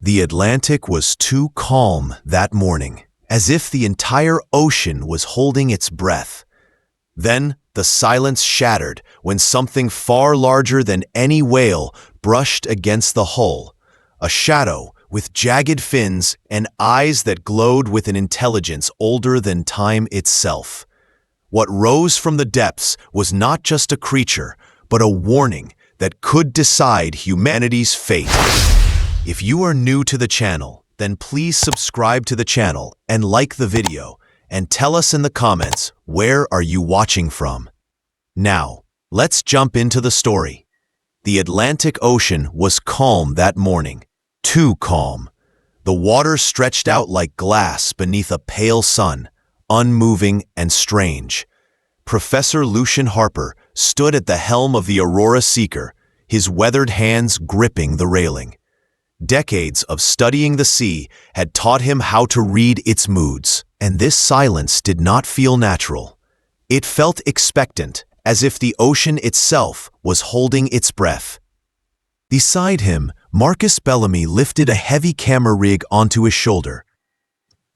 The Atlantic was too calm that morning, as if the entire ocean was holding its breath. Then the silence shattered when something far larger than any whale brushed against the hull, a shadow with jagged fins and eyes that glowed with an intelligence older than time itself. What rose from the depths was not just a creature, but a warning that could decide humanity's fate. If you are new to the channel, then please subscribe to the channel and like the video, and tell us in the comments where are you watching from. Now, let's jump into the story. The Atlantic Ocean was calm that morning, too calm. The water stretched out like glass beneath a pale sun, unmoving and strange. Professor Lucian Harper stood at the helm of the Aurora Seeker, his weathered hands gripping the railing. Decades of studying the sea had taught him how to read its moods, and this silence did not feel natural. It felt expectant, as if the ocean itself was holding its breath. Beside him, Marcus Bellamy lifted a heavy camera rig onto his shoulder.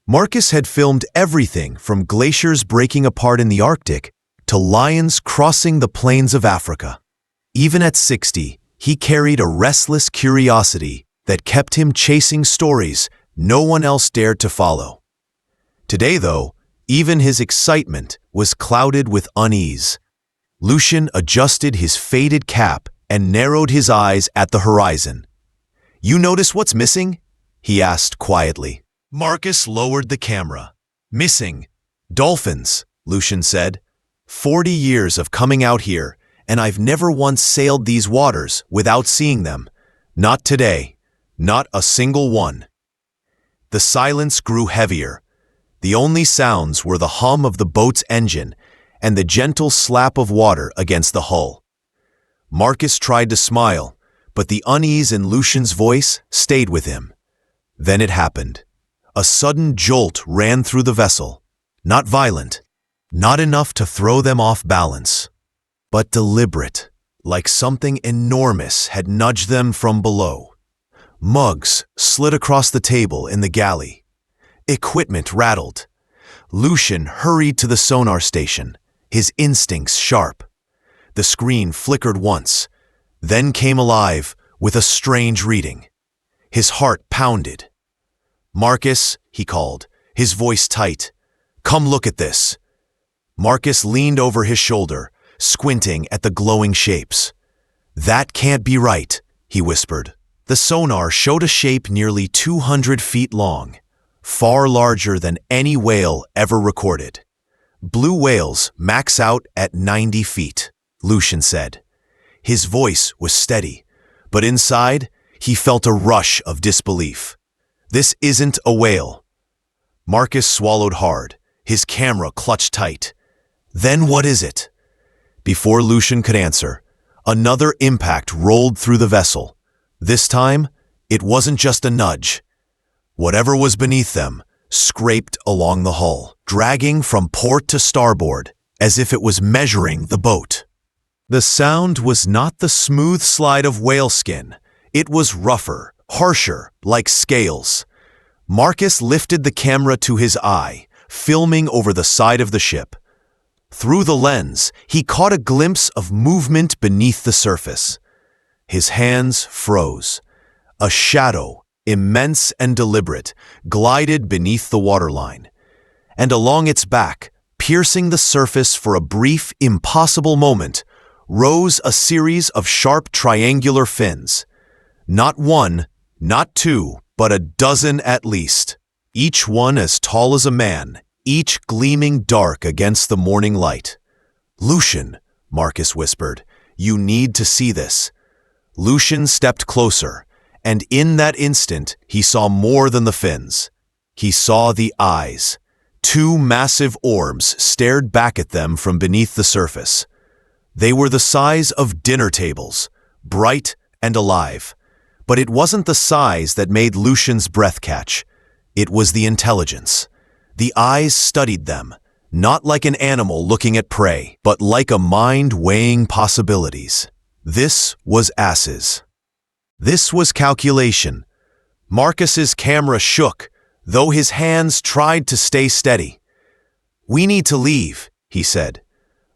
Marcus had filmed everything from glaciers breaking apart in the Arctic to lions crossing the plains of Africa. Even at 60, he carried a restless curiosity that kept him chasing stories no one else dared to follow. Today, though, even his excitement was clouded with unease. Lucian adjusted his faded cap and narrowed his eyes at the horizon. "You notice what's missing?" he asked quietly. Marcus lowered the camera. "Missing? Dolphins," Lucian said. 40 years of coming out here, and I've never once sailed these waters without seeing them. Not today. Not a single one." The silence grew heavier. The only sounds were the hum of the boat's engine and the gentle slap of water against the hull. Marcus tried to smile, but the unease in Lucian's voice stayed with him. Then it happened. A sudden jolt ran through the vessel. Not violent, not enough to throw them off balance, but deliberate, like something enormous had nudged them from below. Mugs slid across the table in the galley. Equipment rattled. Lucian hurried to the sonar station, his instincts sharp. The screen flickered once, then came alive with a strange reading. His heart pounded. "Marcus," he called, his voice tight. "Come look at this." Marcus leaned over his shoulder, squinting at the glowing shapes. "That can't be right," he whispered. The sonar showed a shape nearly 200 feet long, far larger than any whale ever recorded. "Blue whales max out at 90 feet, Lucian said. His voice was steady, but inside, he felt a rush of disbelief. "This isn't a whale." Marcus swallowed hard, his camera clutched tight. "Then what is it?" Before Lucian could answer, another impact rolled through the vessel. This time, it wasn't just a nudge. Whatever was beneath them scraped along the hull, dragging from port to starboard, as if it was measuring the boat. The sound was not the smooth slide of whaleskin. It was rougher, harsher, like scales. Marcus lifted the camera to his eye, filming over the side of the ship. Through the lens, he caught a glimpse of movement beneath the surface. His hands froze. A shadow, immense and deliberate, glided beneath the waterline. And along its back, piercing the surface for a brief, impossible moment, rose a series of sharp triangular fins. Not one, not two, but a dozen at least. Each one as tall as a man, each gleaming dark against the morning light. "Lucian," Marcus whispered, "you need to see this." Lucian stepped closer, and in that instant he saw more than the fins. He saw the eyes. Two massive orbs stared back at them from beneath the surface. They were the size of dinner tables, bright and alive. But it wasn't the size that made Lucian's breath catch. It was the intelligence. The eyes studied them, not like an animal looking at prey, but like a mind weighing possibilities. This was asses. This was calculation. Marcus's camera shook, though his hands tried to stay steady. "We need to leave," he said.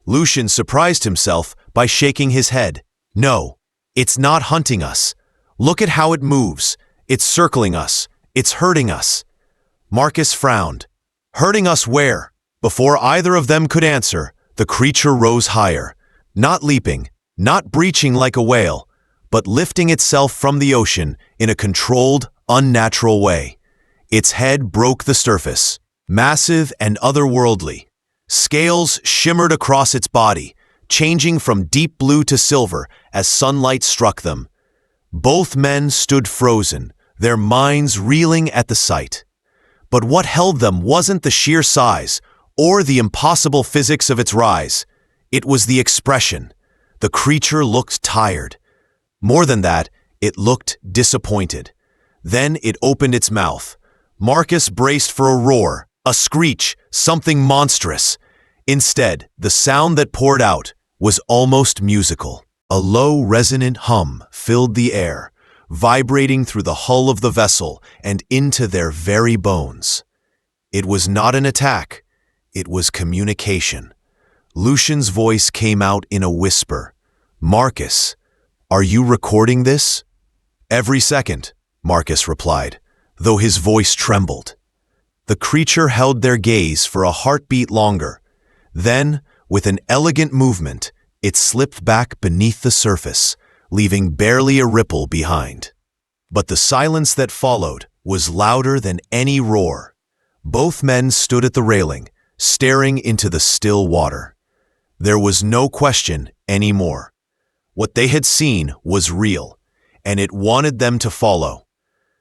Lucian surprised himself by shaking his head. "No, it's not hunting us. Look at how it moves. It's circling us. It's hurting us." Marcus frowned. "Hurting us where?" Before either of them could answer, the creature rose higher, not leaping, not breaching like a whale, but lifting itself from the ocean in a controlled, unnatural way. Its head broke the surface, massive and otherworldly. Scales shimmered across its body, changing from deep blue to silver as sunlight struck them. Both men stood frozen, their minds reeling at the sight. But what held them wasn't the sheer size or the impossible physics of its rise. It was the expression. The creature looked tired. More than that, it looked disappointed. Then it opened its mouth. Marcus braced for a roar, a screech, something monstrous. Instead, the sound that poured out was almost musical. A low, resonant hum filled the air, vibrating through the hull of the vessel and into their very bones. It was not an attack. It was communication. Lucian's voice came out in a whisper. "Marcus, are you recording this?" "Every second," Marcus replied, though his voice trembled. The creature held their gaze for a heartbeat longer. Then, with an elegant movement, it slipped back beneath the surface, leaving barely a ripple behind. But the silence that followed was louder than any roar. Both men stood at the railing, staring into the still water. There was no question anymore. What they had seen was real, and it wanted them to follow.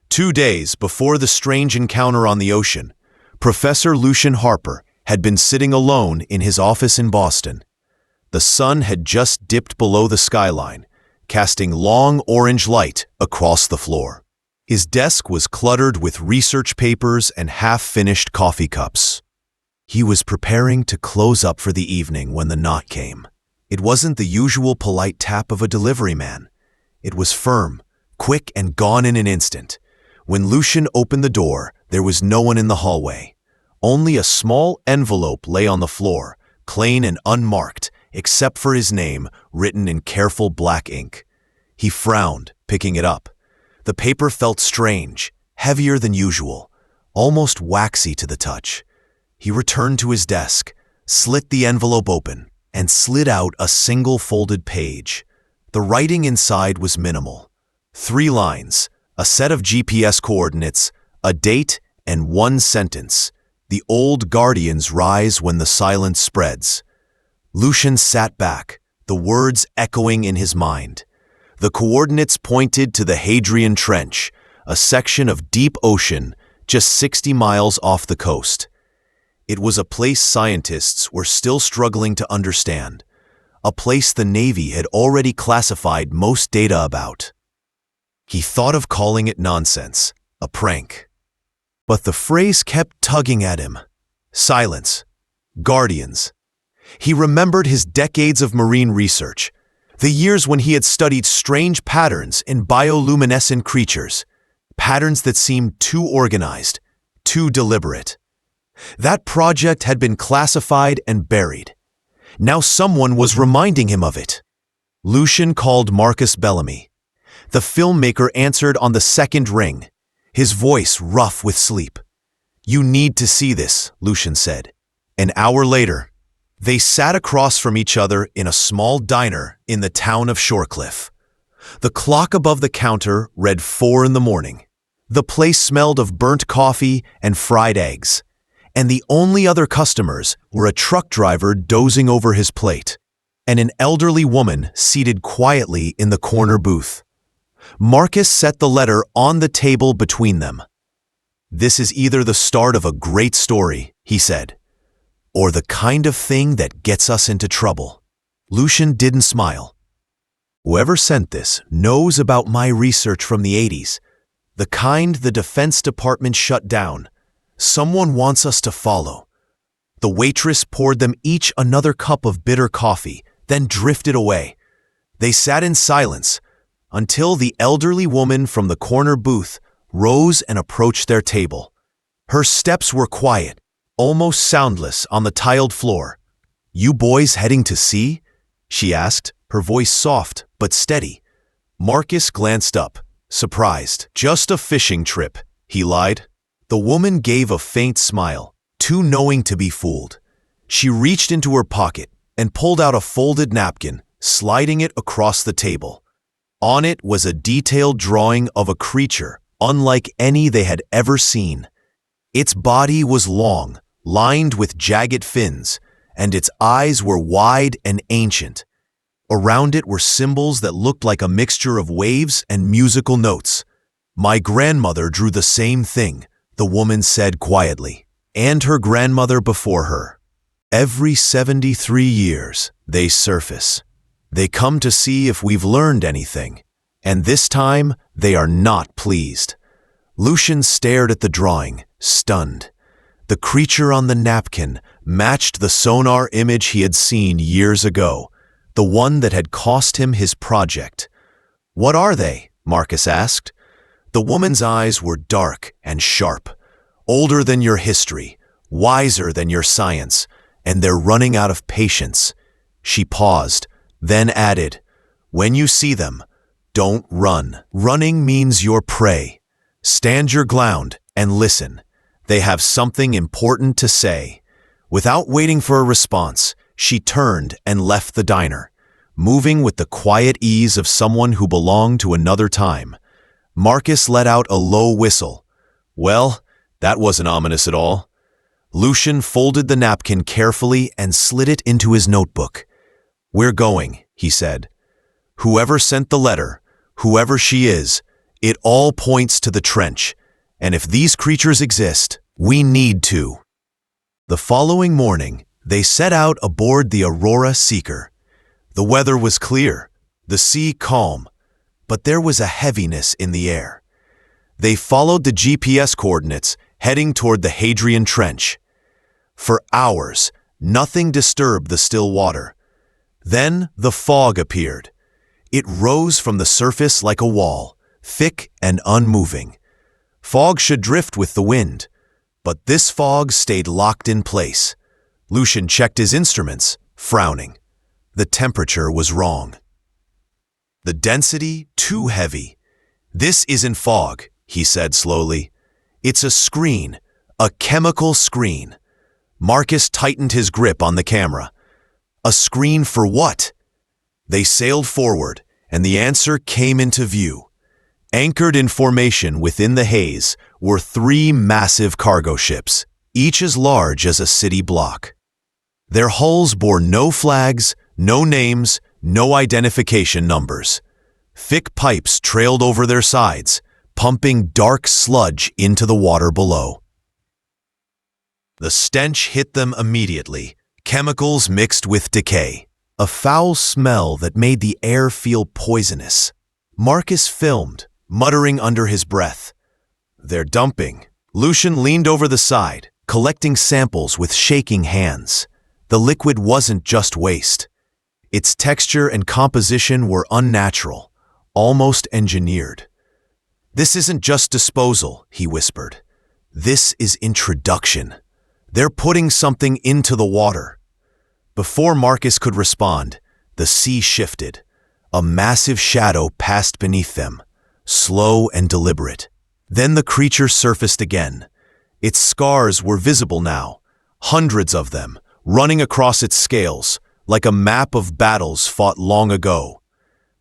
2 days before the strange encounter on the ocean, Professor Lucian Harper had been sitting alone in his office in Boston. The sun had just dipped below the skyline, casting long orange light across the floor. His desk was cluttered with research papers and half-finished coffee cups. He was preparing to close up for the evening when the knock came. It wasn't the usual polite tap of a delivery man. It was firm, quick, and gone in an instant. When Lucian opened the door, there was no one in the hallway. Only a small envelope lay on the floor, plain and unmarked, except for his name written in careful black ink. He frowned, picking it up. The paper felt strange, heavier than usual, almost waxy to the touch. He returned to his desk, slit the envelope open, and slid out a single folded page. The writing inside was minimal. 3 lines, a set of GPS coordinates, a date, and 1 sentence. "The old guardians rise when the silence spreads." Lucian sat back, the words echoing in his mind. The coordinates pointed to the Hadrian Trench, a section of deep ocean just 60 miles off the coast. It was a place scientists were still struggling to understand, a place the Navy had already classified most data about. He thought of calling it nonsense, a prank. But the phrase kept tugging at him. Silence. Guardians. He remembered his decades of marine research, the years when he had studied strange patterns in bioluminescent creatures, patterns that seemed too organized, too deliberate. That project had been classified and buried. Now someone was reminding him of it. Lucian called Marcus Bellamy. The filmmaker answered on the second ring, his voice rough with sleep. "You need to see this," Lucian said. An hour later, they sat across from each other in a small diner in the town of Shorecliff. The clock above the counter read 4 in the morning. The place smelled of burnt coffee and fried eggs, and the only other customers were a truck driver dozing over his plate and an elderly woman seated quietly in the corner booth. Marcus set the letter on the table between them. "This is either the start of a great story," he said, "or the kind of thing that gets us into trouble." Lucian didn't smile. "Whoever sent this knows about my research from the 80s, the kind the Defense Department shut down. Someone wants us to follow." The waitress poured them each another cup of bitter coffee, then drifted away. They sat in silence until the elderly woman from the corner booth rose and approached their table. Her steps were quiet, almost soundless on the tiled floor. "You boys heading to sea?" she asked, her voice soft but steady. Marcus glanced up, surprised. "Just a fishing trip," he lied. The woman gave a faint smile, too knowing to be fooled. She reached into her pocket and pulled out a folded napkin, sliding it across the table. On it was a detailed drawing of a creature unlike any they had ever seen. Its body was long, lined with jagged fins, and its eyes were wide and ancient. Around it were symbols that looked like a mixture of waves and musical notes. "My grandmother drew the same thing," the woman said quietly, "and her grandmother before her. Every 73 years, they surface. They come to see if we've learned anything, and this time they are not pleased." Lucian stared at the drawing, stunned. The creature on the napkin matched the sonar image he had seen years ago, the one that had cost him his project. "What are they?" Marcus asked. The woman's eyes were dark and sharp. "Older than your history, wiser than your science, and they're running out of patience." She paused, then added, "When you see them, don't run. Running means you're prey. Stand your ground and listen. They have something important to say." Without waiting for a response, she turned and left the diner, moving with the quiet ease of someone who belonged to another time. Marcus let out a low whistle. "Well, that wasn't ominous at all." Lucian folded the napkin carefully and slid it into his notebook. "We're going," he said. "Whoever sent the letter, whoever she is, it all points to the trench, and if these creatures exist, we need to." The following morning, they set out aboard the Aurora Seeker. The weather was clear, the sea calm, but there was a heaviness in the air. They followed the GPS coordinates, heading toward the Hadrian Trench. For hours, nothing disturbed the still water. Then the fog appeared. It rose from the surface like a wall, thick and unmoving. Fog should drift with the wind, but this fog stayed locked in place. Lucian checked his instruments, frowning. The temperature was wrong. The density too heavy. "This isn't fog," he said slowly. "It's a screen, a chemical screen." Marcus tightened his grip on the camera. "A screen for what?" They sailed forward, and the answer came into view. Anchored in formation within the haze were 3 massive cargo ships, each as large as a city block. Their hulls bore no flags, no names, no identification numbers. Thick pipes trailed over their sides, pumping dark sludge into the water below. The stench hit them immediately, chemicals mixed with decay, a foul smell that made the air feel poisonous. Marcus filmed, muttering under his breath. "They're dumping." Lucian leaned over the side, collecting samples with shaking hands. The liquid wasn't just waste. Its texture and composition were unnatural, almost engineered. "This isn't just disposal," he whispered. "This is introduction. They're putting something into the water." Before Marcus could respond, the sea shifted. A massive shadow passed beneath them, slow and deliberate. Then the creature surfaced again. Its scars were visible now, hundreds of them, running across its scales, like a map of battles fought long ago.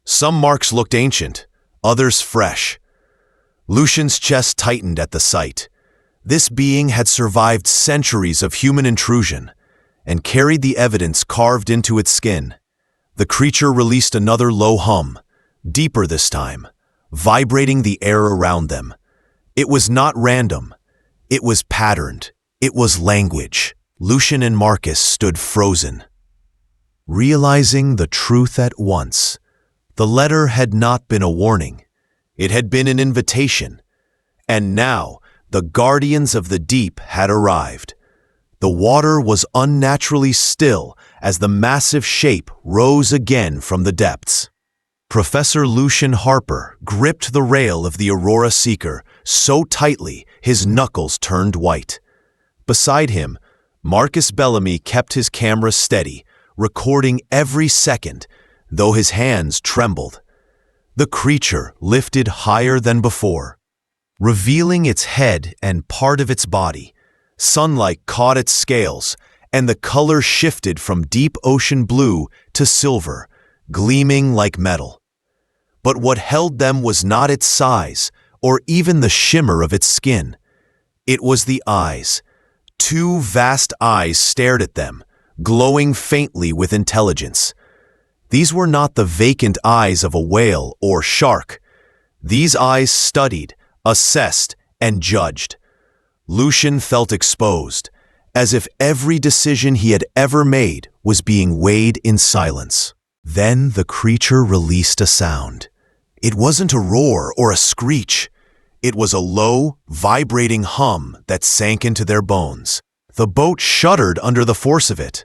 Some marks looked ancient, others fresh. Lucian's chest tightened at the sight. This being had survived centuries of human intrusion and carried the evidence carved into its skin. The creature released another low hum, deeper this time, vibrating the air around them. It was not random. It was patterned. It was language. Lucian and Marcus stood frozen, realizing the truth at once. The letter had not been a warning. It had been an invitation. And now, the guardians of the deep had arrived. The water was unnaturally still as the massive shape rose again from the depths. Professor Lucian Harper gripped the rail of the Aurora Seeker so tightly his knuckles turned white. Beside him, Marcus Bellamy kept his camera steady, recording every second, though his hands trembled. The creature lifted higher than before, revealing its head and part of its body. Sunlight caught its scales, and the color shifted from deep ocean blue to silver, gleaming like metal. But what held them was not its size, or even the shimmer of its skin. It was the eyes. Two vast eyes stared at them, glowing faintly with intelligence. These were not the vacant eyes of a whale or shark. These eyes studied, assessed, and judged. Lucian felt exposed, as if every decision he had ever made was being weighed in silence. Then the creature released a sound. It wasn't a roar or a screech. It was a low, vibrating hum that sank into their bones. The boat shuddered under the force of it.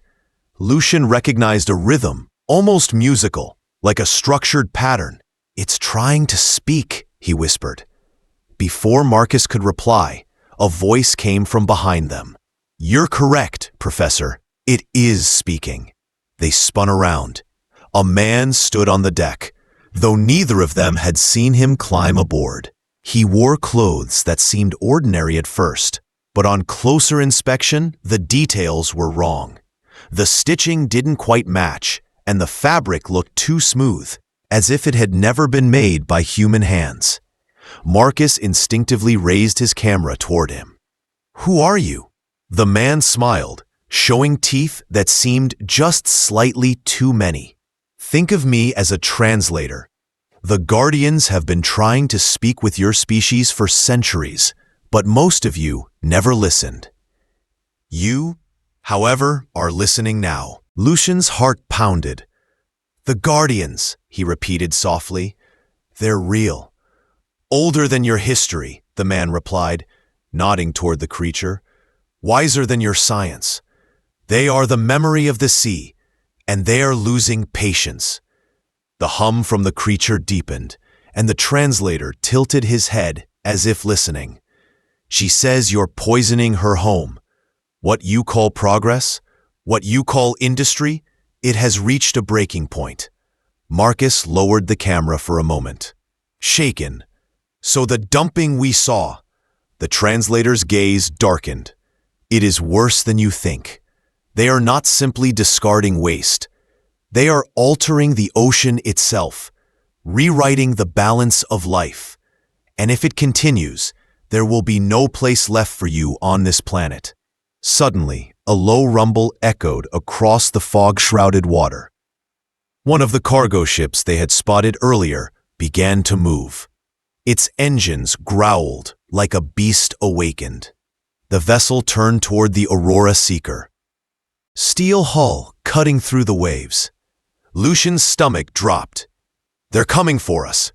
Lucian recognized a rhythm, almost musical, like a structured pattern. "It's trying to speak," he whispered. Before Marcus could reply, a voice came from behind them. "You're correct, Professor. It is speaking." They spun around. A man stood on the deck, though neither of them had seen him climb aboard. He wore clothes that seemed ordinary at first, but on closer inspection, the details were wrong. The stitching didn't quite match, and the fabric looked too smooth, as if it had never been made by human hands. Marcus instinctively raised his camera toward him. "Who are you?" The man smiled, showing teeth that seemed just slightly too many. "Think of me as a translator. The Guardians have been trying to speak with your species for centuries, but most of you never listened. You, however, are listening now." Lucian's heart pounded. "The Guardians," he repeated softly. "They're real." "Older than your history," the man replied, nodding toward the creature. "Wiser than your science. They are the memory of the sea, and they are losing patience." The hum from the creature deepened, and the translator tilted his head as if listening. "She says you're poisoning her home. What you call progress, what you call industry, it has reached a breaking point." Marcus lowered the camera for a moment. Shaken. "So the dumping we saw." The translator's gaze darkened. "It is worse than you think. They are not simply discarding waste. They are altering the ocean itself, rewriting the balance of life. And if it continues, there will be no place left for you on this planet." Suddenly, a low rumble echoed across the fog-shrouded water. One of the cargo ships they had spotted earlier began to move. Its engines growled like a beast awakened. The vessel turned toward the Aurora Seeker. Steel hull cutting through the waves. Lucian's stomach dropped. "They're coming for us."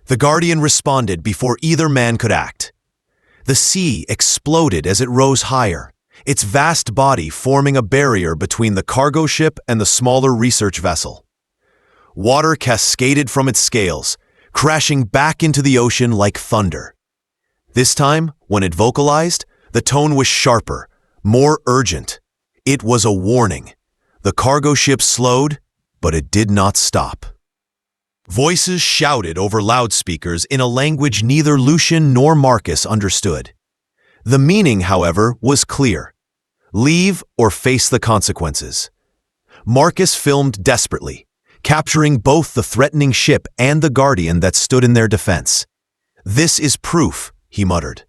The Guardian responded before either man could act. The sea exploded as it rose higher, its vast body forming a barrier between the cargo ship and the smaller research vessel. Water cascaded from its scales, crashing back into the ocean like thunder. This time, when it vocalized, the tone was sharper, more urgent. It was a warning. The cargo ship slowed, but it did not stop. Voices shouted over loudspeakers in a language neither Lucian nor Marcus understood. The meaning, however, was clear. Leave or face the consequences. Marcus filmed desperately, capturing both the threatening ship and the Guardian that stood in their defense. "This is proof," he muttered.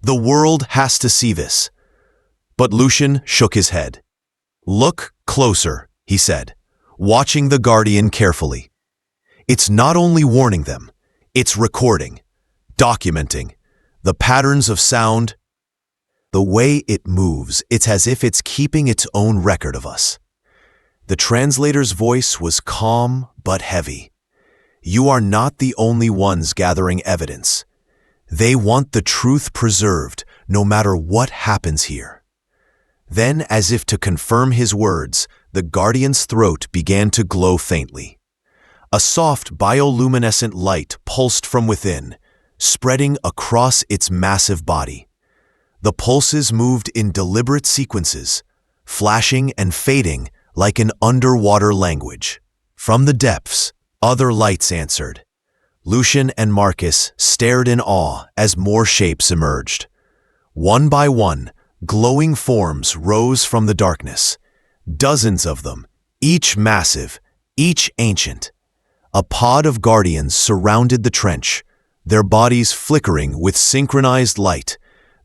"The world has to see this." But Lucian shook his head. "Look closer," he said, watching the Guardian carefully. "It's not only warning them, it's recording, documenting, the patterns of sound. The way it moves, it's as if it's keeping its own record of us." The translator's voice was calm but heavy. "You are not the only ones gathering evidence. They want the truth preserved, no matter what happens here." Then, as if to confirm his words, the Guardian's throat began to glow faintly. A soft bioluminescent light pulsed from within, spreading across its massive body. The pulses moved in deliberate sequences, flashing and fading like an underwater language. From the depths, other lights answered. Lucian and Marcus stared in awe as more shapes emerged. One by one, glowing forms rose from the darkness. Dozens of them, each massive, each ancient. A pod of guardians surrounded the trench, their bodies flickering with synchronized light,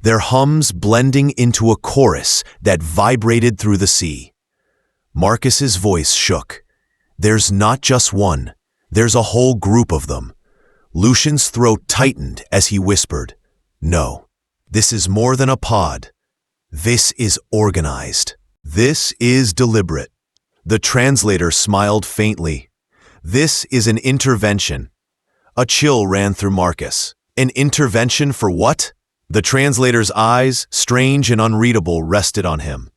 their hums blending into a chorus that vibrated through the sea. Marcus's voice shook. There's not just one, there's a whole group of them. Lucian's throat tightened as he whispered, "No, this is more than a pod. This is organized. This is deliberate." The translator smiled faintly. "This is an intervention." A chill ran through Marcus. An intervention for what? The translator's eyes, strange and unreadable, rested on him.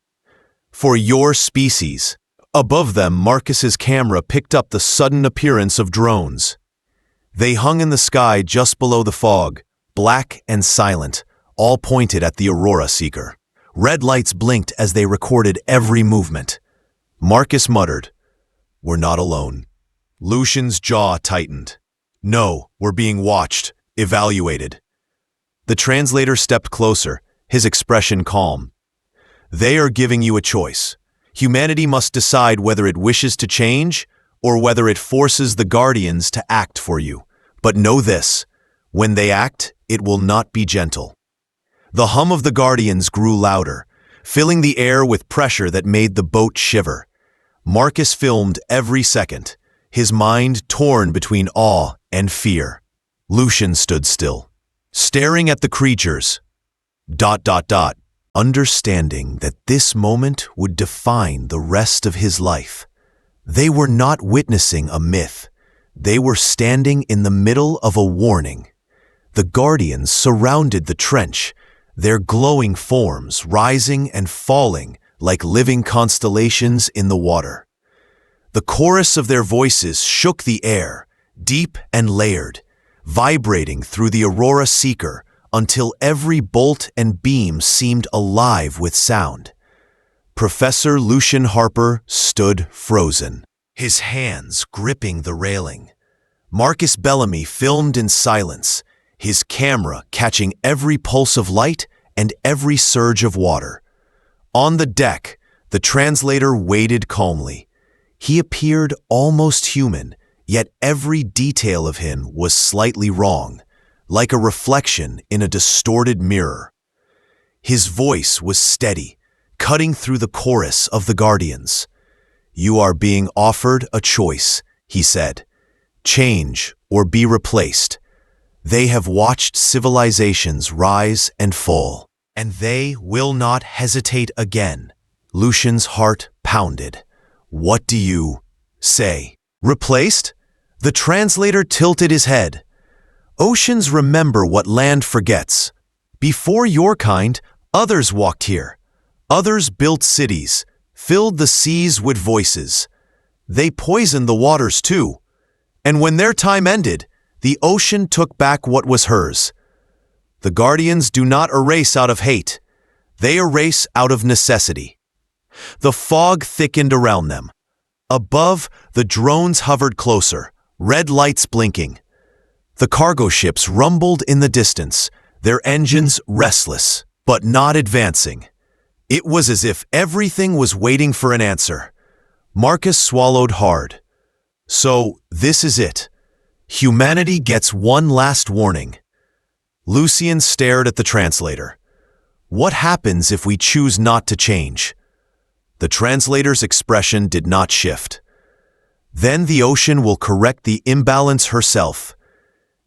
"For your species." Above them, Marcus's camera picked up the sudden appearance of drones. They hung in the sky just below the fog, black and silent, all pointed at the Aurora Seeker. Red lights blinked as they recorded every movement. Marcus muttered, "We're not alone." Lucian's jaw tightened. "No, we're being watched, evaluated." The translator stepped closer, his expression calm. "They are giving you a choice. Humanity must decide whether it wishes to change or whether it forces the Guardians to act for you. But know this, when they act, it will not be gentle." The hum of the Guardians grew louder, filling the air with pressure that made the boat shiver. Marcus filmed every second, his mind torn between awe and fear. Lucian stood still, staring at the creatures. ... understanding that this moment would define the rest of his life. They were not witnessing a myth. They were standing in the middle of a warning. The Guardians surrounded the trench, their glowing forms rising and falling like living constellations in the water. The chorus of their voices shook the air, deep and layered, vibrating through the Aurora Seeker until every bolt and beam seemed alive with sound. Professor Lucian Harper stood frozen, his hands gripping the railing. Marcus Bellamy filmed in silence, his camera catching every pulse of light and every surge of water. On the deck, the translator waited calmly. He appeared almost human, yet every detail of him was slightly wrong, like a reflection in a distorted mirror. His voice was steady, cutting through the chorus of the Guardians. "You are being offered a choice," he said. "Change or be replaced." They have watched civilizations rise and fall, and they will not hesitate again. Lucian's heart pounded. "What do you say?" "Replaced?" The translator tilted his head. "Oceans remember what land forgets. Before your kind, others walked here. Others built cities, filled the seas with voices. They poisoned the waters too. And when their time ended, the ocean took back what was hers. The Guardians do not erase out of hate. They erase out of necessity." The fog thickened around them. Above, the drones hovered closer, red lights blinking. The cargo ships rumbled in the distance, their engines restless, but not advancing. It was as if everything was waiting for an answer. Marcus swallowed hard. "So, this is it. Humanity gets one last warning." Lucian stared at the translator. "What happens if we choose not to change?" The translator's expression did not shift. "Then the ocean will correct the imbalance herself.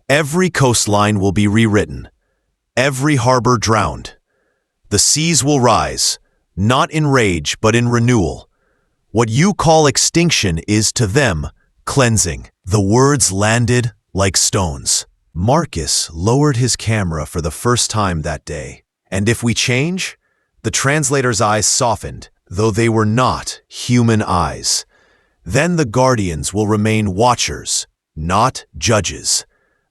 Every coastline will be rewritten, every harbor drowned. The seas will rise, not in rage but in renewal. What you call extinction is to them cleansing." The words landed like stones. Marcus lowered his camera for the first time that day. "And if we change?" The translator's eyes softened, though they were not human eyes. Then the guardians will remain watchers, not judges.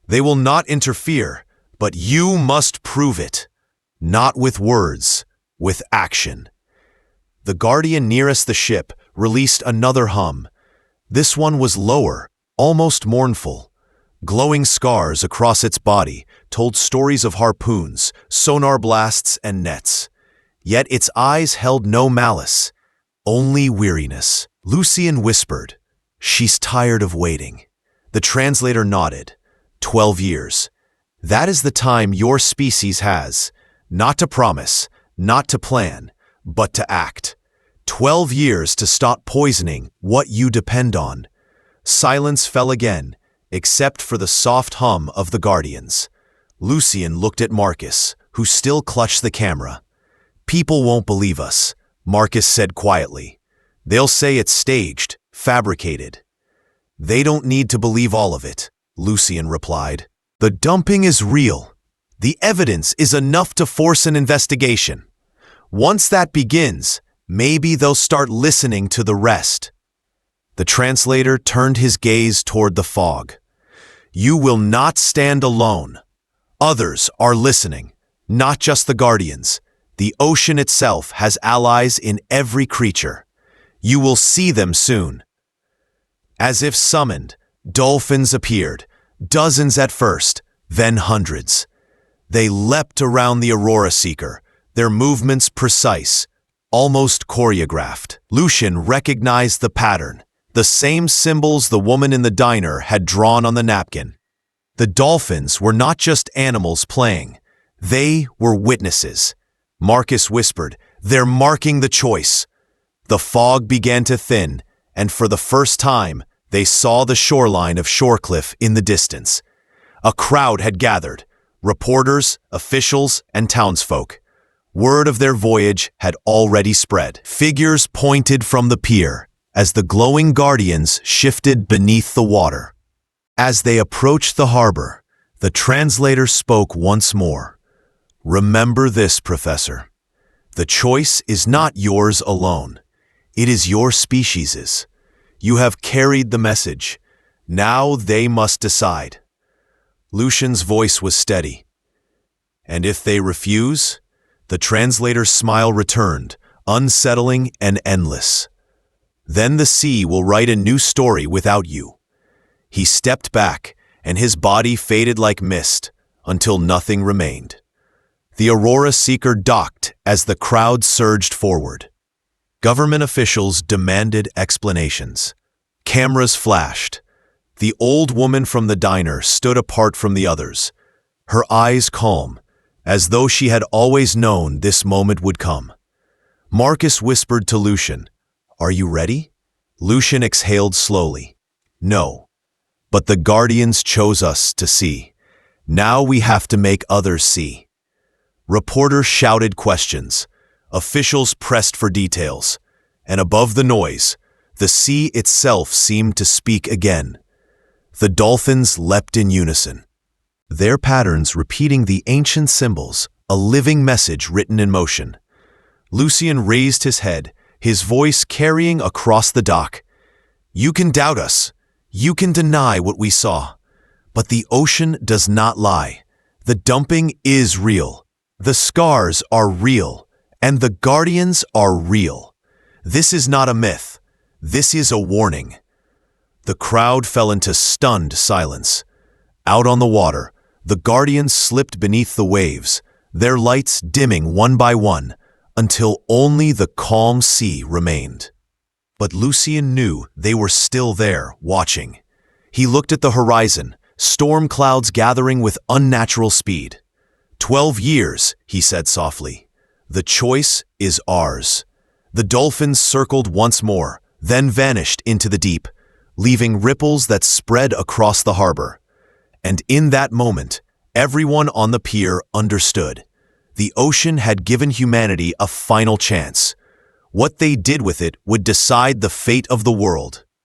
They will not interfere, but you must prove it. Not with words, with action. The guardian nearest the ship released another hum. This one was lower, almost mournful. Glowing scars across its body told stories of harpoons, sonar blasts, and nets. Yet its eyes held no malice, only weariness. Lucian whispered, "She's tired of waiting." The translator nodded. 12 years. That is the time your species has, not to promise, not to plan, but to act. 12 years to stop poisoning what you depend on. Silence fell again, except for the soft hum of the guardians. Lucian looked at Marcus, who still clutched the camera. "People won't believe us," Marcus said quietly. "They'll say it's staged, fabricated." "They don't need to believe all of it," Lucian replied. "The dumping is real. The evidence is enough to force an investigation. Once that begins, maybe they'll start listening to the rest." The translator turned his gaze toward the fog. "You will not stand alone. Others are listening, not just the guardians. The ocean itself has allies in every creature. You will see them soon." As if summoned, dolphins appeared, dozens at first, then hundreds. They leapt around the Aurora Seeker, their movements precise, almost choreographed. Lucian recognized the pattern, the same symbols the woman in the diner had drawn on the napkin. The dolphins were not just animals playing. They were witnesses. Marcus whispered, "They're marking the choice." The fog began to thin, and for the first time, they saw the shoreline of Shorecliff in the distance. A crowd had gathered, reporters, officials, and townsfolk. Word of their voyage had already spread. Figures pointed from the pier as the glowing guardians shifted beneath the water. As they approached the harbor, the translator spoke once more. "Remember this, Professor. The choice is not yours alone. It is your species's. You have carried the message. Now they must decide." Lucian's voice was steady. "And if they refuse?" The translator's smile returned, unsettling and endless. "Then the sea will write a new story without you." He stepped back, and his body faded like mist, until nothing remained. The Aurora Seeker docked as the crowd surged forward. Government officials demanded explanations. Cameras flashed. The old woman from the diner stood apart from the others, her eyes calm, as though she had always known this moment would come. Marcus whispered to Lucian, "Are you ready?" Lucian exhaled slowly. "No. But the guardians chose us to see. Now we have to make others see." Reporters shouted questions. Officials pressed for details. And above the noise, the sea itself seemed to speak again. The dolphins leapt in unison, their patterns repeating the ancient symbols, a living message written in motion. Lucian raised his head, his voice carrying across the dock. "You can doubt us. You can deny what we saw. But the ocean does not lie. The dumping is real. The scars are real. And the guardians are real. This is not a myth. This is a warning." The crowd fell into stunned silence. Out on the water, the guardians slipped beneath the waves, their lights dimming one by one, until only the calm sea remained. But Lucian knew they were still there, watching. He looked at the horizon, storm clouds gathering with unnatural speed. 12 years, he said softly. The choice is ours. The dolphins circled once more, then vanished into the deep, leaving ripples that spread across the harbor. And in that moment, everyone on the pier understood. The ocean had given humanity a final chance. What they did with it would decide the fate of the world.